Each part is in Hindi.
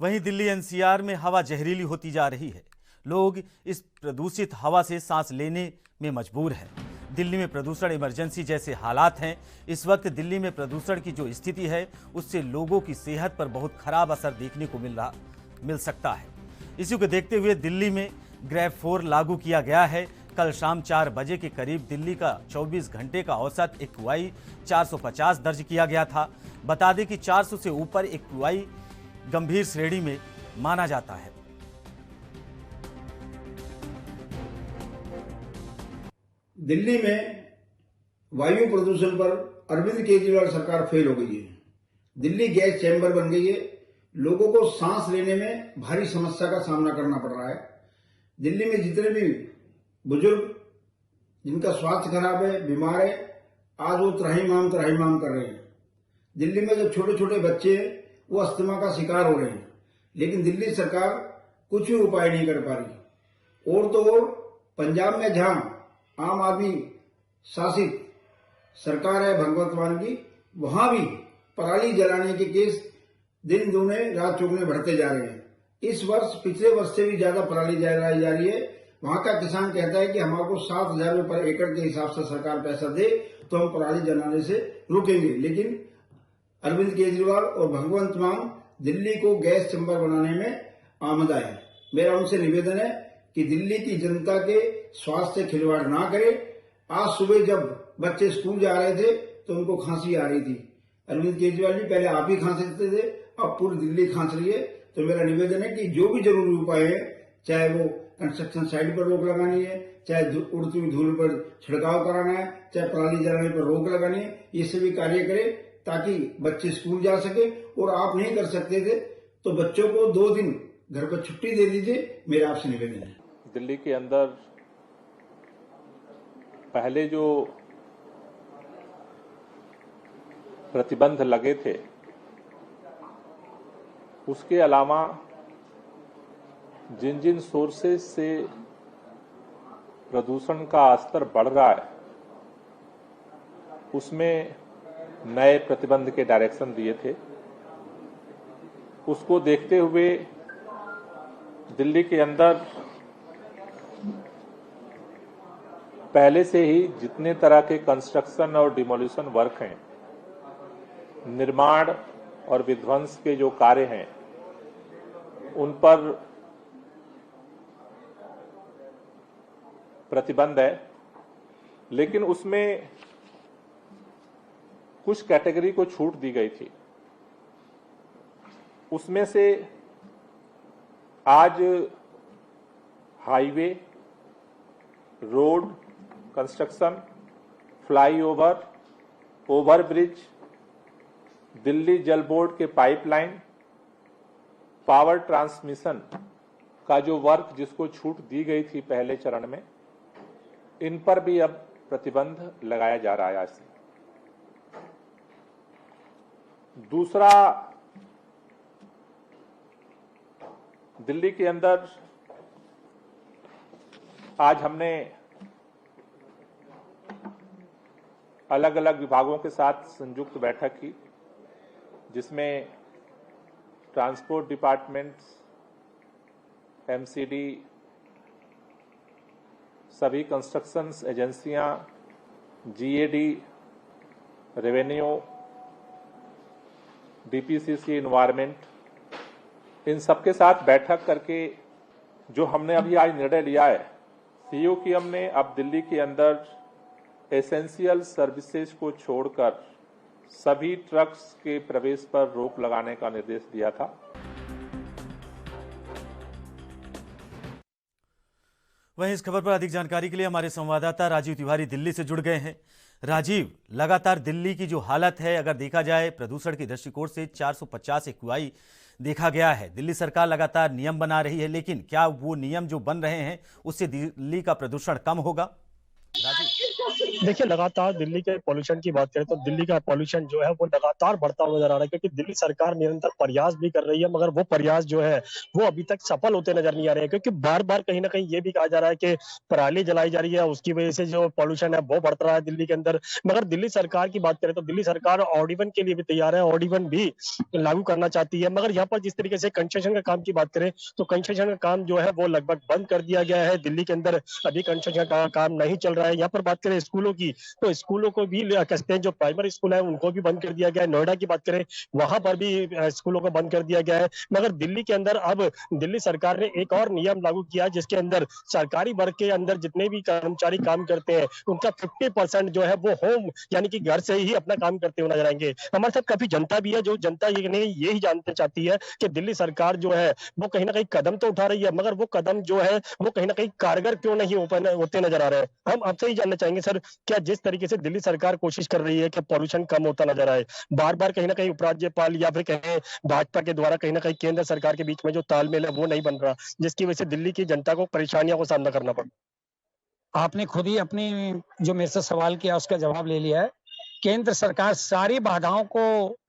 वहीं दिल्ली एनसीआर में हवा जहरीली होती जा रही है। लोग इस प्रदूषित हवा से सांस लेने में मजबूर हैं। दिल्ली में प्रदूषण इमरजेंसी जैसे हालात हैं। इस वक्त दिल्ली में प्रदूषण की जो स्थिति है उससे लोगों की सेहत पर बहुत खराब असर देखने को मिल सकता है। इसी को देखते हुए दिल्ली में ग्रैब 4 लागू किया गया है। कल शाम 4 बजे के करीब दिल्ली का 24 घंटे का औसत एक्यूआई 450 दर्ज किया गया था। बता दें कि 400 से ऊपर एक्यूआई गंभीर श्रेणी में माना जाता है। दिल्ली में वायु प्रदूषण पर अरविंद केजरीवाल सरकार फेल हो गई है। दिल्ली गैस चैम्बर बन गई है। लोगों को सांस लेने में भारी समस्या का सामना करना पड़ रहा है। दिल्ली में जितने भी बुजुर्ग जिनका स्वास्थ्य खराब है, बीमार है, आज वो त्राहिमाम कर रहे हैं। दिल्ली में जो छोटे छोटे बच्चे हैं वो अस्थमा का शिकार हो रहे हैं, लेकिन दिल्ली सरकार कुछ भी उपाय नहीं कर पा रही। और तो और पंजाब में जहां आम आदमी शासित सरकार है भगवंत मान की, वहां भी पराली जलाने के केस दिन दूने रात चौगुने बढ़ते जा रहे हैं। इस वर्ष पिछले वर्ष से भी ज्यादा पराली जलाई जा रही है। वहां का किसान कहता है कि हमारे को 7,000 रुपए पर एकड़ के हिसाब से सरकार पैसा दे तो हम पराली जलाने से रुकेंगे। लेकिन अरविंद केजरीवाल और भगवंत मान दिल्ली को गैस चैम्बर बनाने में आमदा है। मेरा उनसे निवेदन है कि दिल्ली की जनता के स्वास्थ्य से खिलवाड़ ना करे। आज सुबह जब बच्चे स्कूल जा रहे थे तो उनको खांसी आ रही थी। अरविंद केजरीवाल जी, पहले आप ही खांसते थे, अब पूरी दिल्ली खांस रही है। तो मेरा निवेदन है कि जो भी जरूरी उपाय है, चाहे वो कंस्ट्रक्शन साइट पर रोक लगानी है, चाहे उड़ती हुई धूल पर छिड़काव कराना है, चाहे पराली जलाने पर रोक लगानी है, ये सभी कार्य करें ताकि बच्चे स्कूल जा सके। और आप नहीं कर सकते थे तो बच्चों को 2 दिन घर पर छुट्टी दे दीजिए, मेरा आपसे निवेदन है। दिल्ली के अंदर पहले जो प्रतिबंध लगे थे उसके अलावा जिन जिन सोर्सेज से प्रदूषण का स्तर बढ़ रहा है उसमें नए प्रतिबंध के डायरेक्शन दिए थे। उसको देखते हुए दिल्ली के अंदर पहले से ही जितने तरह के कंस्ट्रक्शन और डिमोलिशन वर्क हैं, निर्माण और विध्वंस के जो कार्य हैं, उन पर प्रतिबंध है। लेकिन उसमें कुछ कैटेगरी को छूट दी गई थी। उसमें से आज highway, road construction, flyover, overbridge, Delhi जल बोर्ड के पाइपलाइन, पावर ट्रांसमिशन का जो वर्क जिसको छूट दी गई थी पहले चरण में, इन पर भी अब प्रतिबंध लगाया जा रहा है आज से। दूसरा, दिल्ली के अंदर आज हमने अलग अलग विभागों के साथ संयुक्त बैठक की, जिसमें ट्रांसपोर्ट डिपार्टमेंट, एमसीडी, सभी कंस्ट्रक्शंस एजेंसियां, जीएडी, रेवेन्यू, डीपीसीसी, एनवायरमेंट, इन सबके साथ बैठक करके जो हमने अभी आज निर्णय लिया है, सीओ की हमने अब दिल्ली के अंदर एसेंशियल सर्विसेज को छोड़कर सभी ट्रक्स के प्रवेश पर रोक लगाने का निर्देश दिया था। वहीं इस खबर पर अधिक जानकारी के लिए हमारे संवाददाता राजीव तिवारी दिल्ली से जुड़ गए हैं। राजीव, लगातार दिल्ली की जो हालत है, अगर देखा जाए प्रदूषण के दृष्टिकोण से 450 एक्यूआई देखा गया है। दिल्ली सरकार लगातार नियम बना रही है, लेकिन क्या वो नियम जो बन रहे हैं उससे दिल्ली का प्रदूषण कम होगा? राजीव। देखिए, लगातार दिल्ली के पॉल्यूशन की बात करें तो दिल्ली का पॉल्यूशन जो है वो लगातार बढ़ता हुआ नजर आ रहा है, क्योंकि दिल्ली सरकार निरंतर प्रयास भी कर रही है, मगर वो प्रयास जो है वो अभी तक सफल होते नजर नहीं आ रहे हैं, क्योंकि बार बार कहीं ना कहीं ये भी कहा जा रहा है कि पराली जलाई जा रही है, उसकी वजह से जो पॉल्यूशन है वो बढ़ रहा है दिल्ली के अंदर। मगर दिल्ली सरकार की बात करें तो दिल्ली सरकार ऑड-इवन के लिए भी तैयार है, ऑड-इवन भी लागू करना चाहती है। मगर यहाँ पर जिस तरीके से कंस्ट्रक्शन का काम की बात करें तो कंस्ट्रक्शन का काम जो है वो लगभग बंद कर दिया गया है दिल्ली के अंदर। अभी कंस्ट्रक्शन का काम नहीं चल रहा है। यहाँ पर बात करें स्कूलों की तो स्कूलों को भी कहते हैं, जो प्राइमरी स्कूल है उनको भी बंद कर दिया गया है। नोएडा की बात करें वहां पर भी स्कूलों को बंद कर दिया गया है। मगर दिल्ली के अंदर अब दिल्ली सरकार ने एक और नियम लागू किया, जिसके अंदर सरकारी वर्ग के अंदर जितने भी कर्मचारी काम करते हैं उनका 50% जो है वो होम यानी कि घर से ही अपना काम करते हुए नजर आएंगे। हमारे साथ काफी जनता भी है, जो जनता ये ही जानना चाहती है कि दिल्ली सरकार जो है वो कहीं ना कहीं कदम तो उठा रही है, मगर वो कदम जो है वो कहीं ना कहीं कारगर क्यों नहीं होते नजर आ रहे हैं। हम आपसे ही जानना चाहेंगे सर, क्या जिस तरीके से दिल्ली सरकार कोशिश कर रही है कि पॉल्यूशन कम होता नजर आए, बार बार कहीं ना कहीं उपराज्यपाल या फिर कहें भाजपा के द्वारा कहीं ना कहीं केंद्र सरकार के बीच में जो तालमेल है वो नहीं बन रहा, जिसकी वजह से दिल्ली की जनता को परेशानियों का सामना करना पड़ा। आपने खुद ही अपनी जो मेरे से सवाल किया उसका जवाब ले लिया है। केंद्र सरकार सारी बाधाओं को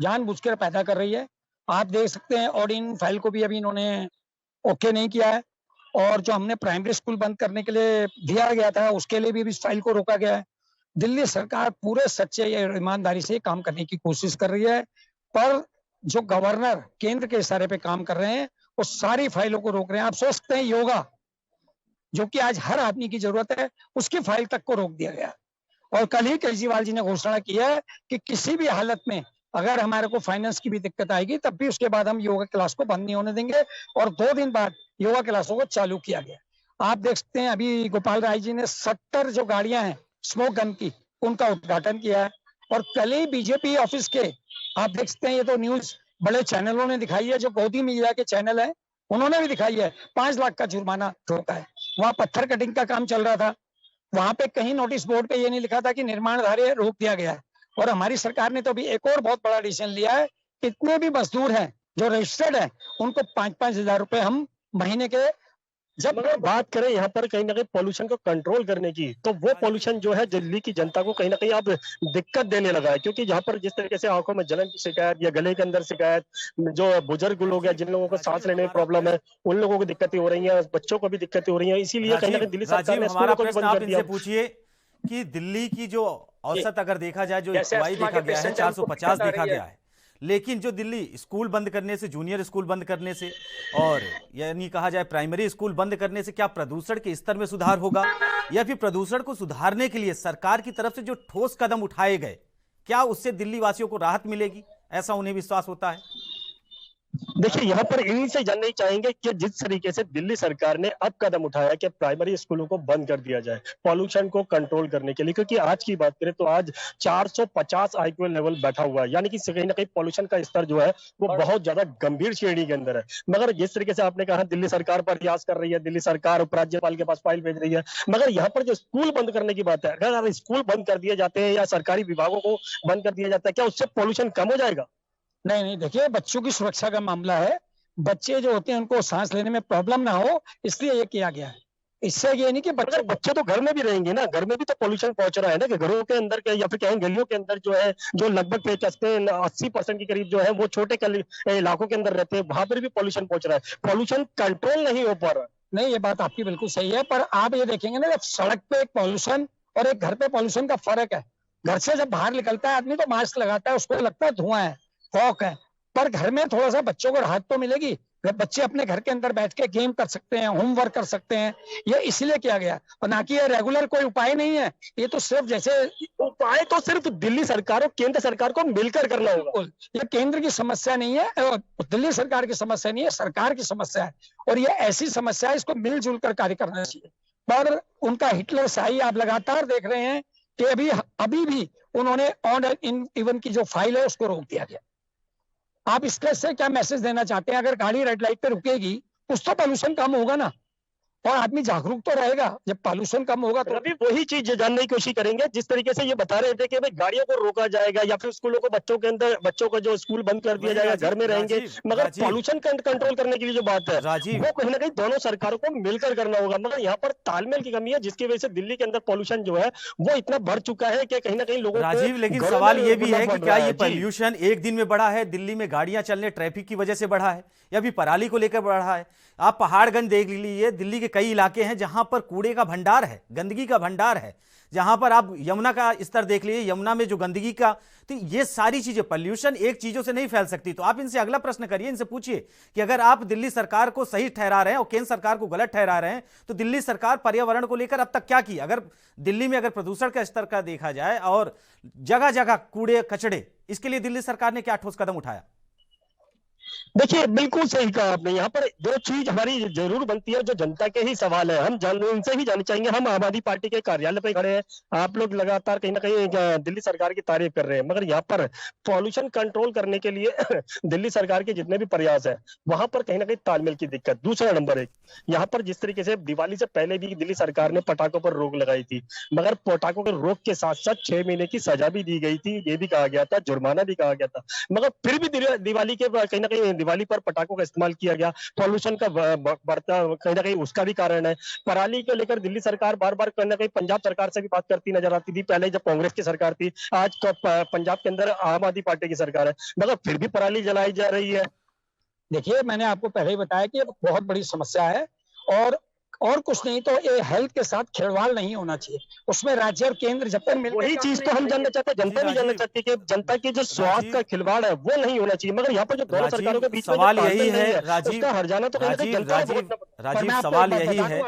जानबूझकर पैदा कर रही है। आप देख सकते हैं ऑर्डिन फाइल को भी अभी इन्होंने ओके नहीं किया है, और जो हमने प्राइमरी स्कूल बंद करने के लिए दिया गया था उसके लिए भी इस फाइल को रोका गया है। दिल्ली सरकार पूरे सच्चे या ईमानदारी से काम करने की कोशिश कर रही है, पर जो गवर्नर केंद्र के इशारे पे काम कर रहे हैं वो सारी फाइलों को रोक रहे हैं। आप सोच सकते हैं योगा, जो कि आज हर आदमी की जरूरत है, उसकी फाइल तक को रोक दिया गया। और कल ही केजरीवाल जी ने घोषणा की है कि किसी भी हालत में अगर हमारे को फाइनेंस की भी दिक्कत आएगी तब भी उसके बाद हम योगा क्लास को बंद नहीं होने देंगे, और 2 दिन बाद योगा क्लासों को चालू किया गया। आप देख सकते हैं अभी गोपाल राय जी ने 70 जो गाड़ियां हैं स्मोक गन की उनका उद्घाटन किया है। और कल ही बीजेपी ऑफिस के आप देख सकते हैं, ये तो न्यूज बड़े चैनलों ने दिखाई है, जो गोदी मीडिया के चैनल है उन्होंने भी दिखाई है, 5 लाख का जुर्माना ठोका है। वहां पत्थर कटिंग का काम चल रहा था, वहां पे कहीं नोटिस बोर्ड पे ये नहीं लिखा था कि निर्माण कार्य रोक दिया गया है। और हमारी सरकार ने तो अभी एक और बहुत बड़ा डिसीजन लिया है, इतने भी मजदूर हैं जो रजिस्टर्ड हैं उनको 5-5 हजार रुपए हम महीने के। जब बात करें यहाँ पर कहीं ना कहीं पॉल्यूशन को कंट्रोल करने की, तो वो पॉल्यूशन जो है दिल्ली की जनता को कहीं ना कहीं अब दिक्कत देने लगा है, क्योंकि यहाँ पर जिस तरीके से आंखों में जलन की शिकायत या गले के अंदर शिकायत, जो बुजुर्ग लोग हैं जिन लोगों को सांस लेने में प्रॉब्लम है उन लोगों को दिक्कतें हो रही हैं, बच्चों को भी दिक्कतें हो रही हैं, इसीलिए कहीं ना कहीं दिल्ली सरकार ने हमारा स्कूलों को भी प्रश्न बंद आप कर दिया। इनसे पूछिए कि दिल्ली की जो औसत अगर देखा जाए, जो इक्वाई देखा गया है 450 देखा गया है, लेकिन जो दिल्ली स्कूल बंद करने से, जूनियर स्कूल बंद करने से और यानी कहा जाए प्राइमरी स्कूल बंद करने से क्या प्रदूषण के स्तर में सुधार होगा, या फिर प्रदूषण को सुधारने के लिए सरकार की तरफ से जो ठोस कदम उठाए गए क्या उससे दिल्ली वासियों को राहत मिलेगी, ऐसा उन्हें विश्वास होता है? देखिए, यहाँ पर इन्हीं से जानना ही चाहेंगे कि जिस तरीके से दिल्ली सरकार ने अब कदम उठाया कि प्राइमरी स्कूलों को बंद कर दिया जाए पॉल्यूशन को कंट्रोल करने के लिए, क्योंकि आज की बात करें तो आज 450 आईक्यू लेवल बैठा हुआ है, यानी कि कहीं ना कहीं पॉल्यूशन का स्तर जो है वो बहुत ज्यादा गंभीर श्रेणी के अंदर है। मगर जिस तरीके से आपने कहा दिल्ली सरकार प्रयास कर रही है, दिल्ली सरकार उपराज्यपाल के पास फाइल भेज रही है, मगर यहाँ पर जो स्कूल बंद करने की बात है, अगर स्कूल बंद कर दिए जाते हैं या सरकारी विभागों को बंद कर दिया जाता है, क्या उससे पॉल्यूशन कम हो जाएगा? नहीं, देखिए बच्चों की सुरक्षा का मामला है, बच्चे जो होते हैं उनको सांस लेने में प्रॉब्लम ना हो इसलिए ये किया गया है। इससे ये नहीं कि बच्चे तो घर में भी रहेंगे ना, घर में भी तो पॉल्यूशन पहुंच रहा है ना, कि घरों के अंदर के या फिर कहीं गलियों के अंदर जो है, जो लगभग 80% के करीब जो है वो छोटे इलाकों के अंदर रहते हैं, वहां पर भी पॉल्यूशन पहुंच रहा है, पॉल्यूशन कंट्रोल नहीं हो पा रहा। नहीं, ये बात आपकी बिल्कुल सही है, पर आप ये देखेंगे ना, सड़क पे एक पॉल्यूशन और एक घर पे पॉल्यूशन का फर्क है। घर से जब बाहर निकलता है आदमी तो मास्क लगाता है, उसको लगता है धुआं है, फॉग है, पर घर में थोड़ा सा बच्चों को राहत तो मिलेगी। बच्चे अपने घर के अंदर बैठ के गेम कर सकते हैं, होमवर्क कर सकते हैं, ये इसलिए किया गया, और ना कि ये रेगुलर कोई उपाय नहीं है। ये तो सिर्फ जैसे उपाय तो सिर्फ दिल्ली सरकार और केंद्र सरकार को मिलकर करना होगा। ये केंद्र की समस्या नहीं है, दिल्ली सरकार की समस्या नहीं है, सरकार की समस्या है, और ये ऐसी समस्या है, इसको मिलजुल कर कार्य करना चाहिए। पर उनका हिटलर शाही आप लगातार देख रहे हैं कि अभी भी उन्होंने ऑड इवन की जो फाइल है उसको रोक दिया गया। आप इसके से क्या मैसेज देना चाहते हैं? अगर गाड़ी रेड लाइट पे रुकेगी कुछ तो पॉल्यूशन कम होगा ना। और आदमी जागरूक तो रहेगा। जब पॉल्यूशन कम होगा तो अभी वही चीज जानने की कोशिश करेंगे। जिस तरीके से ये बता रहे थे कि भाई गाड़ियों को रोका जाएगा या फिर स्कूलों को बच्चों को जो स्कूल बंद कर दिया वही जाएगा, राजीव, घर में रहेंगे, राजीव, मगर राजीव। पॉल्यूशन कंट्रोल करने के लिए जो बात है राजीव। वो कहीं ना कहीं दोनों सरकारों को मिलकर करना होगा। मगर यहाँ पर तालमेल की कमी है, जिसकी वजह से दिल्ली के अंदर पॉल्यूशन जो है वो इतना बढ़ चुका है कि कहीं ना कहीं लोगों को राजीव, लेकिन घरों सवाल में ये भी रुकना है कि पड़ क्या रहा ये है। जी। पॉल्यूशन एक दिन में बढ़ा है, दिल्ली में गाड़ियां चलने ट्रैफिक की वजह से बढ़ा है, या भी पराली को लेकर बढ़ा है? आप पहाड़गंज देख लीजिए, दिल्ली के कई इलाके हैं जहां पर कूड़े का भंडार है, गंदगी का भंडार है, जहां पर आप यमुना का स्तर देख लीजिए, यमुना में जो गंदगी का, तो ये सारी चीजें, पॉल्यूशन एक चीजों से नहीं फैल सकती। तो आप इनसे अगला प्रश्न करिए, इनसे पूछिए कि अगर आप दिल्ली सरकार को सही ठहरा रहे हैं और केंद्र सरकार को गलत ठहरा रहे हैं, तो दिल्ली सरकार पर्यावरण को लेकर अब तक क्या की? अगर दिल्ली में अगर प्रदूषण का स्तर का देखा जाए और जगह जगह कूड़े कचड़े, इसके लिए दिल्ली सरकार ने क्या ठोस कदम उठाया? देखिए, बिल्कुल सही कहा आपने। यहाँ पर जो चीज हमारी जरूर बनती है, जो जनता के ही सवाल है, हम उनसे ही जाननी चाहेंगे। हम आम आदमी पार्टी के कार्यालय पे खड़े हैं, आप लोग लगातार कहीं ना कहीं दिल्ली सरकार की तारीफ कर रहे हैं, मगर यहाँ पर पॉल्यूशन कंट्रोल करने के लिए दिल्ली सरकार के जितने भी प्रयास है वहां पर कहीं ना कहीं तालमेल की दिक्कत। दूसरा नंबर एक, यहाँ पर जिस तरीके से दिवाली से पहले भी दिल्ली सरकार ने पटाखों पर रोक लगाई थी, मगर पटाखों के रोक के साथ साथ 6 महीने की सजा भी दी गई थी, ये भी कहा गया था, जुर्माना भी कहा गया था, मगर फिर भी दिवाली के कहीं ना कहीं दिवाली पर पटाखों का इस्तेमाल किया गया। पॉल्यूशन का बढ़ता कहीं ना कहीं उसका भी कारण है। पराली को लेकर दिल्ली सरकार बार बार कहीं ना कहीं पंजाब सरकार से भी बात करती नजर आती थी, पहले जब कांग्रेस की सरकार थी, आज तो पंजाब के अंदर आम आदमी पार्टी की सरकार है, मगर फिर भी पराली जलाई जा रही है। देखिए, मैंने आपको पहले ही बताया कि ये बहुत बड़ी समस्या है, और कुछ नहीं तो ये हेल्थ के साथ खिलवाड़ नहीं होना चाहिए। उसमें राज्य और केंद्र जब तक मिलकर वही चीज तो हम जानना चाहते हैं, जनता भी जानना चाहती है कि जनता की जो स्वास्थ्य का खिलवाड़ है वो नहीं होना चाहिए। मगर यहाँ पर जो दोनों सरकारों के बीच में सवाल यही है, उसका हर्जाना तो राजीव सवाल यही है,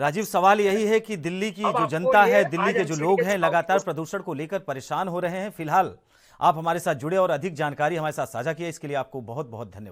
राजीव सवाल यही है कि दिल्ली की जो जनता है, दिल्ली के जो लोग हैं, लगातार प्रदूषण को लेकर परेशान हो रहे हैं। फिलहाल आप हमारे साथ जुड़े और अधिक जानकारी हमारे साथ साझा किया, इसके लिए आपको बहुत बहुत धन्यवाद।